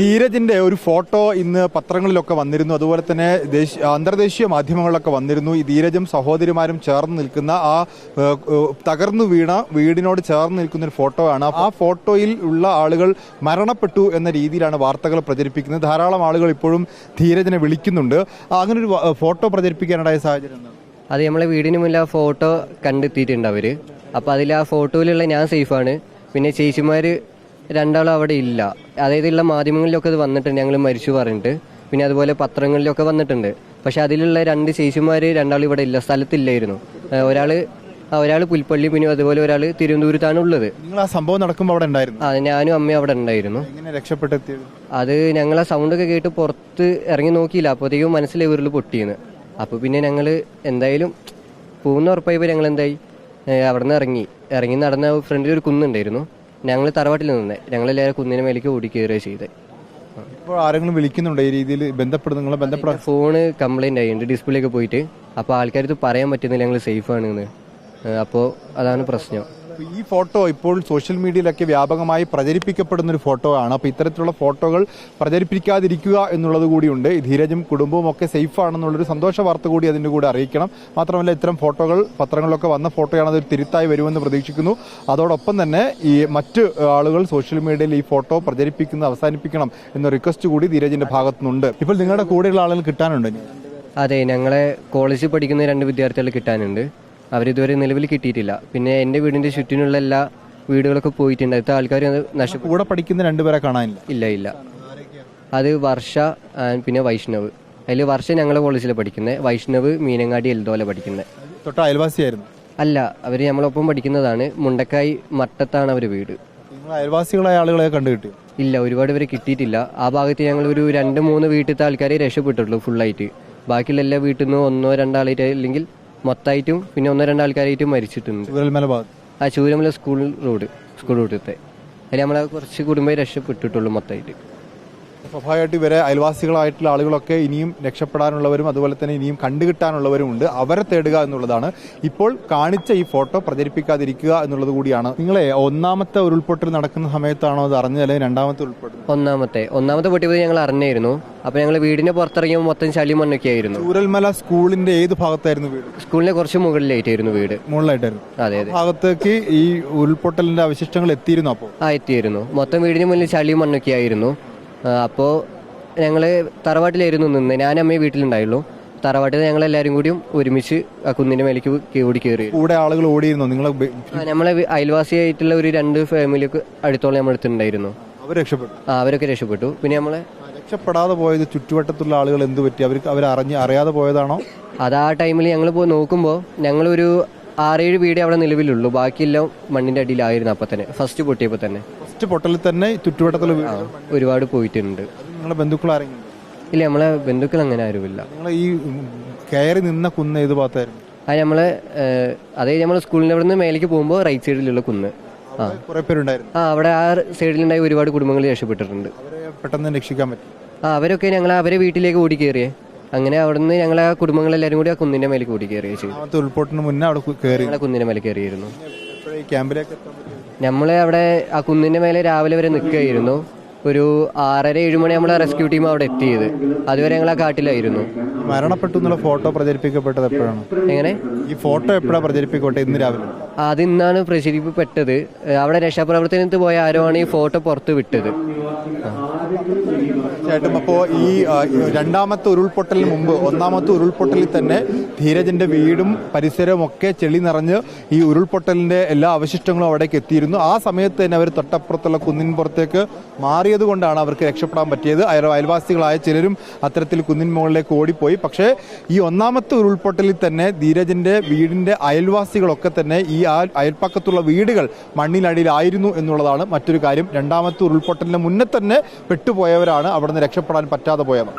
ധീരജിന്റെ ഒരു ഫോട്ടോ ഇന്ന് പത്രങ്ങളിലൊക്കെ വന്നിരുന്നു. അതുപോലെ തന്നെ അന്തർദേശീയ മാധ്യമങ്ങളിലൊക്കെ വന്നിരുന്നു. ഈ ധീരജും സഹോദരിമാരും ചേർന്ന് നിൽക്കുന്ന ആ തകർന്നു വീണ വീടിനോട് ചേർന്ന് നിൽക്കുന്ന ഒരു ഫോട്ടോ ആണ്. ആ ഫോട്ടോയിൽ ഉള്ള ആളുകൾ മരണപ്പെട്ടു എന്ന രീതിയിലാണ് വാർത്തകൾ പ്രചരിപ്പിക്കുന്നത്. ധാരാളം ആളുകൾ ഇപ്പോഴും ധീരജിനെ വിളിക്കുന്നുണ്ട്. അങ്ങനെ ഒരു ഫോട്ടോ പ്രചരിപ്പിക്കാനുണ്ടായ സാഹചര്യം അത് നമ്മളെ വീടിന് മുന്നിൽ ആ ഫോട്ടോ കണ്ടെത്തിയിട്ടുണ്ട് അവർ. അപ്പോൾ അതിൽ ആ ഫോട്ടോയിലുള്ള ഞാൻ സേഫാണ്. പിന്നെ ചേച്ചിമാർ രണ്ടാളും അവിടെ ഇല്ല. അതായത് ഉള്ള മാധ്യമങ്ങളിലൊക്കെ അത് വന്നിട്ടുണ്ട്, ഞങ്ങൾ മരിച്ചു പറഞ്ഞിട്ട്. പിന്നെ അതുപോലെ പത്രങ്ങളിലൊക്കെ വന്നിട്ടുണ്ട്. പക്ഷെ അതിലുള്ള രണ്ട് ചേച്ചിമാർ രണ്ടാളും ഇവിടെ ഇല്ല, സ്ഥലത്തില്ലായിരുന്നു. ഒരാൾ പുൽപ്പള്ളി, പിന്നെ അതുപോലെ ഒരാൾ തിരുവനന്തപുരത്താണ് ഉള്ളത്. നിങ്ങൾ ആ സംഭവം നടക്കുമ്പോൾ അവിടെ ഉണ്ടായിരുന്നു? ഞാനും അമ്മയും അവിടെ ഉണ്ടായിരുന്നു. രക്ഷപ്പെട്ടെത്തിയത് അത് ഞങ്ങൾ ആ സൗണ്ടൊക്കെ കേട്ട് പുറത്ത് ഇറങ്ങി നോക്കിയില്ല. അപ്പോഴത്തേക്കും മനസ്സിലെ ഉരുൾ പൊട്ടിയെന്ന്. അപ്പോൾ പിന്നെ ഞങ്ങൾ എന്തായാലും പോകുന്ന ഉറപ്പായപ്പോൾ ഞങ്ങൾ എന്തായി അവിടെ നിന്ന് ഇറങ്ങി നടന്ന ഫ്രണ്ടിൽ ഒരു കുന്നുണ്ടായിരുന്നു. ഞങ്ങൾ തറവാട്ടിൽ നിന്ന് ഞങ്ങളെല്ലാവരും കുന്നിന് മേലേക്ക് ഓടിക്കയറുകയാണ് ചെയ്തത്. ഇപ്പോൾ ആരെങ്കിലും വിളിക്കുന്നുണ്ടോ ഈ രീതിയിൽ ബന്ധപ്പെടാൻ? ഫോണ് കംപ്ലൈന്റ് ആയിട്ടുണ്ട്, ഡിസ്പ്ലേ ഒക്കെ പോയിട്ട്. അപ്പോൾ ആൾക്കാർക്ക് പറയാൻ പറ്റുന്നില്ല ഞങ്ങൾ സേഫ് ആണെന്ന്. അപ്പോൾ അതാണ് പ്രശ്നം. ഈ ഫോട്ടോ ഇപ്പോൾ സോഷ്യൽ മീഡിയയിലൊക്കെ വ്യാപകമായി പ്രചരിപ്പിക്കപ്പെടുന്ന ഒരു ഫോട്ടോ ആണ്. അപ്പോൾ ഇത്തരത്തിലുള്ള ഫോട്ടോകൾ പ്രചരിപ്പിക്കാതിരിക്കുക എന്നുള്ളത് കൂടിയുണ്ട്. ധീരജും കുടുംബവും ഒക്കെ സേഫ് ആണെന്നുള്ളൊരു സന്തോഷ വാർത്ത കൂടി അതിൻ്റെ കൂടെ അറിയിക്കണം. മാത്രമല്ല, ഇത്തരം ഫോട്ടോകൾ പത്രങ്ങളിലൊക്കെ വന്ന ഫോട്ടോയാണ്, അതൊരു തിരുത്തായി വരുമെന്ന് പ്രതീക്ഷിക്കുന്നു. അതോടൊപ്പം തന്നെ ഈ മറ്റ് ആളുകൾ സോഷ്യൽ മീഡിയയിൽ ഈ ഫോട്ടോ പ്രചരിപ്പിക്കുന്നത് അവസാനിപ്പിക്കണം എന്ന റിക്വസ്റ്റ് കൂടി ധീരജിന്റെ ഭാഗത്തുനിന്നുണ്ട്. ഇപ്പോൾ നിങ്ങളുടെ കൂടെയുള്ള ആളുകൾ കിട്ടാനുണ്ട്? അതെ, ഞങ്ങളെ കോളേജിൽ പഠിക്കുന്ന 2 വിദ്യാർത്ഥികൾ കിട്ടാനുണ്ട്. അവരിതുവരെ നിലവിൽ കിട്ടിയിട്ടില്ല. പിന്നെ എൻ്റെ വീടിൻ്റെ ചുറ്റിനുള്ള എല്ലാ വീടുകളൊക്കെ പോയിട്ടുണ്ട്. അടുത്ത ആൾക്കാർ നഷ്ടപ്പെട്ടു. കൂടെ പഠിക്കുന്ന 2 പേരെ കാണാനില്ല? ഇല്ല. അത് വർഷ പിന്നെ വൈഷ്ണവ്. അതിൽ വർഷ ഞങ്ങളെ കോളേജിൽ പഠിക്കുന്നത്, വൈഷ്ണവ് മീനങ്ങാടി എൽദോല പഠിക്കുന്നത്. തൊട്ട അയൽവാസിയായിരുന്നു? അല്ല, അവർ നമ്മളൊപ്പം പഠിക്കുന്നതാണ്. മുണ്ടക്കായി മട്ടത്താണ് അവർ വീട്. നിങ്ങൾ അയൽവാസികളായ ആളുകളെ കണ്ടുകിട്ടി? ഇല്ല, ഒരുപാട് പേരെ കിട്ടിയിട്ടില്ല. ആ ഭാഗത്ത് ഞങ്ങൾ ഒരു 2-3 വീട്ടിലത്തെ ആൾക്കാരെ രക്ഷപ്പെട്ടിട്ടുള്ളൂ ഫുള്ളായിട്ട്. ബാക്കിയുള്ള എല്ലാ വീട്ടിൽ നിന്നും 1-2 ആളായിട്ട്, അല്ലെങ്കിൽ മൊത്തമായിട്ടും പിന്നെ 1-2 ആൾക്കാരായിട്ടും മരിച്ചിട്ടുണ്ട്. ചൂരമല സ്കൂൾ റൂട്ടത്തെ അതിൽ നമ്മളെ കുറച്ച് കുടുംബം രക്ഷപ്പെട്ടിട്ടുള്ളൂ മൊത്തമായിട്ട്. സ്വാഭാവികമായിട്ട് ഇവരെ അയൽവാസികളായിട്ടുള്ള ആളുകളൊക്കെ ഇനിയും രക്ഷപ്പെടാനുള്ളവരും അതുപോലെ തന്നെ ഇനിയും കണ്ടുകിട്ടാനുള്ളവരും ഉണ്ട്. അവരെ തേടുക എന്നുള്ളതാണ്. ഇപ്പോൾ കാണിച്ച ഈ ഫോട്ടോ പ്രചരിപ്പിക്കാതിരിക്കുക എന്നുള്ളത് കൂടിയാണ്. നിങ്ങളെ ഒന്നാമത്തെ ഉരുൾപൊട്ടൽ നടക്കുന്ന സമയത്താണോ അത് അറിഞ്ഞത്, അല്ലെങ്കിൽ രണ്ടാമത്തെ ഉരുൾപൊട്ടൽ? ഒന്നാമത്തെ പൊട്ടിയത് ഞങ്ങൾ അറിഞ്ഞായിരുന്നു. അപ്പൊ ഞങ്ങൾ വീടിന്റെ പുറത്തിറങ്ങിയപ്പോൾ മൊത്തം ചളി മണ്ണൊക്കെ ആയിരുന്നു. ചൂരൽമല സ്കൂളിന്റെ ഏത് ഭാഗത്തായിരുന്നു വീട്? സ്കൂളിന്റെ കുറച്ച് മുകളിലായിട്ടായിരുന്നു വീട്. മുകളിലായിട്ടായിരുന്നു? അതെ. ഭാഗത്തേക്ക് ഈ ഉരുൾപൊട്ടലിന്റെ അവശിഷ്ടങ്ങൾ എത്തിയിരുന്നു? അപ്പോൾ എത്തിയിരുന്നു. മൊത്തം വീടിന് മുന്നിൽ ചളി മണ്ണൊക്കെ ആയിരുന്നു. അപ്പോൾ ഞങ്ങൾ തറവാട്ടിലായിരുന്നു നിന്ന്. ഞാൻ അമ്മയെ വീട്ടിലുണ്ടായുള്ളൂ. തറവാട്ടിൽ ഞങ്ങളെല്ലാവരും കൂടിയും ഒരുമിച്ച് ആ കുന്നിന്റെ മേലേക്ക് ഓടി കയറി. കൂടെ ആളുകൾ ഓടിയിരുന്നു? നമ്മളെ അയൽവാസിയായിട്ടുള്ള ഒരു 2 ഫാമിലിയൊക്കെ അടുത്തോളം നമ്മൾ എടുത്തിട്ടുണ്ടായിരുന്നു. അവരൊക്കെ രക്ഷപ്പെട്ടു. പിന്നെ നമ്മളെ രക്ഷപ്പെടാതെ പോയത് ചുറ്റുവട്ടത്തുള്ള ആളുകൾ എന്ത് പറ്റി? അവരറിയാതെ പോയതാണോ? അത് ആ ടൈമിൽ ഞങ്ങൾ നോക്കുമ്പോൾ ഞങ്ങളൊരു 6-7 വീട് അവിടെ നിലവിലുള്ളൂ. ബാക്കിയെല്ലാം മണ്ണിന്റെ അടിയിലായിരുന്നു. അപ്പം തന്നെ ഫസ്റ്റ് പൊട്ടിയപ്പോൾ തന്നെ പൊട്ടലിൽ തന്നെ ചുറ്റുവട്ടത്തുള്ള ഒരുപാട് പോയിട്ടുണ്ട്. നിങ്ങളെ ബന്ധുക്കൾ ആരെങ്കിലും? ഇല്ല, നമ്മളെ ബന്ധുക്കൾ അങ്ങനെ ആരുമില്ല. നിങ്ങൾ ഈ കയറി നിന്ന കുന്ന് ഏത് ഭാഗത്തായിരുന്നു? അതായത് നമ്മൾ സ്കൂളിന്റെ അവിടെ നിന്ന് മേലേക്ക് പോകുമ്പോൾ റൈറ്റ് സൈഡിലുള്ള കുന്ന്. കുറെ പേരുണ്ടായിരുന്നു? അവിടെ ആ സൈഡിലുണ്ടായി ഒരുപാട് കുടുംബങ്ങൾ രക്ഷപ്പെട്ടിട്ടുണ്ട്. പെട്ടെന്ന് രക്ഷിക്കാൻ പറ്റും? അവരൊക്കെ ഞങ്ങൾ അവരെ വീട്ടിലേക്ക് ഓടി കയറിയേ. അങ്ങനെ അവിടുന്ന് ഞങ്ങളെ കുടുംബങ്ങളെല്ലാവരും കൂടി ആ കുന്നിന്റെ മേലേക്ക് ഓടി കയറിയേ ചെയ്തു. ഉൾപ്പൊട്ടിന് മുന്നേ അവിടെ കുന്നിന്റെ മേലെ കയറിയിരുന്നു. ക്യാമ്പിലേക്ക് നമ്മളെ അവിടെ ആ കുന്നിന്റെ മേലെ രാവിലെ വരെ നിൽക്കുകയായിരുന്നു. ഒരു 6:30-7 മണി നമ്മളെ റെസ്ക്യൂ ടീം അവിടെ എത്തിയത്. അതുവരെ ഞങ്ങൾ ആ കാട്ടിലായിരുന്നു. മരണപ്പെട്ടു എന്നുള്ള ഫോട്ടോ പ്രചരിപ്പിക്കപ്പെട്ടത് എപ്പോഴാണ്? എങ്ങനെ? ഈ ഫോട്ടോ എപ്പോഴാണ് പ്രചരിപ്പിക്കപ്പെട്ടത്? ഇന്ന് രാവിലെ? അത് ഇന്നാണ് പ്രചരിപ്പിക്കപ്പെട്ടത്. അവിടെ രക്ഷാപ്രവർത്തനത്തിന് പോയ ആരോ ആണ് ഈ ഫോട്ടോ പുറത്ത് വിട്ടത്. തീർച്ചയായിട്ടും. അപ്പോൾ ഈ രണ്ടാമത്തെ ഉരുൾപൊട്ടലിന് മുമ്പ് ഒന്നാമത്തെ ഉരുൾപൊട്ടലിൽ തന്നെ ധീരജിന്റെ വീടും പരിസരവും ഒക്കെ ചെളി നിറഞ്ഞ് ഈ ഉരുൾപൊട്ടലിന്റെ എല്ലാ അവശിഷ്ടങ്ങളും അവിടേക്ക് എത്തിയിരുന്നു. ആ സമയത്ത് തന്നെ അവർ തൊട്ടപ്പുറത്തുള്ള കുന്നിൻ പുറത്തേക്ക് മാറിയത് കൊണ്ടാണ് അവർക്ക് രക്ഷപ്പെടാൻ പറ്റിയത്. അയൽവാസികളായ ചിലരും അത്തരത്തിൽ കുന്നിൻ മുകളിലേക്ക് ഓടിപ്പോയി. പക്ഷേ ഈ ഒന്നാമത്തെ ഉരുൾപൊട്ടലിൽ തന്നെ ധീരജിന്റെ വീടിന്റെ അയൽവാസികളൊക്കെ തന്നെ ഈ അയൽപ്പക്കത്തുള്ള വീടുകൾ മണ്ണിനടിയിലായിരുന്നു എന്നുള്ളതാണ് മറ്റൊരു കാര്യം. രണ്ടാമത്തെ ഉരുൾപൊട്ടലിന് മുന്നേ തന്നെ പെട്ടുപോയവരാണ് അവിടുന്ന് രക്ഷപ്പെടാൻ പറ്റാതെ പോയത്.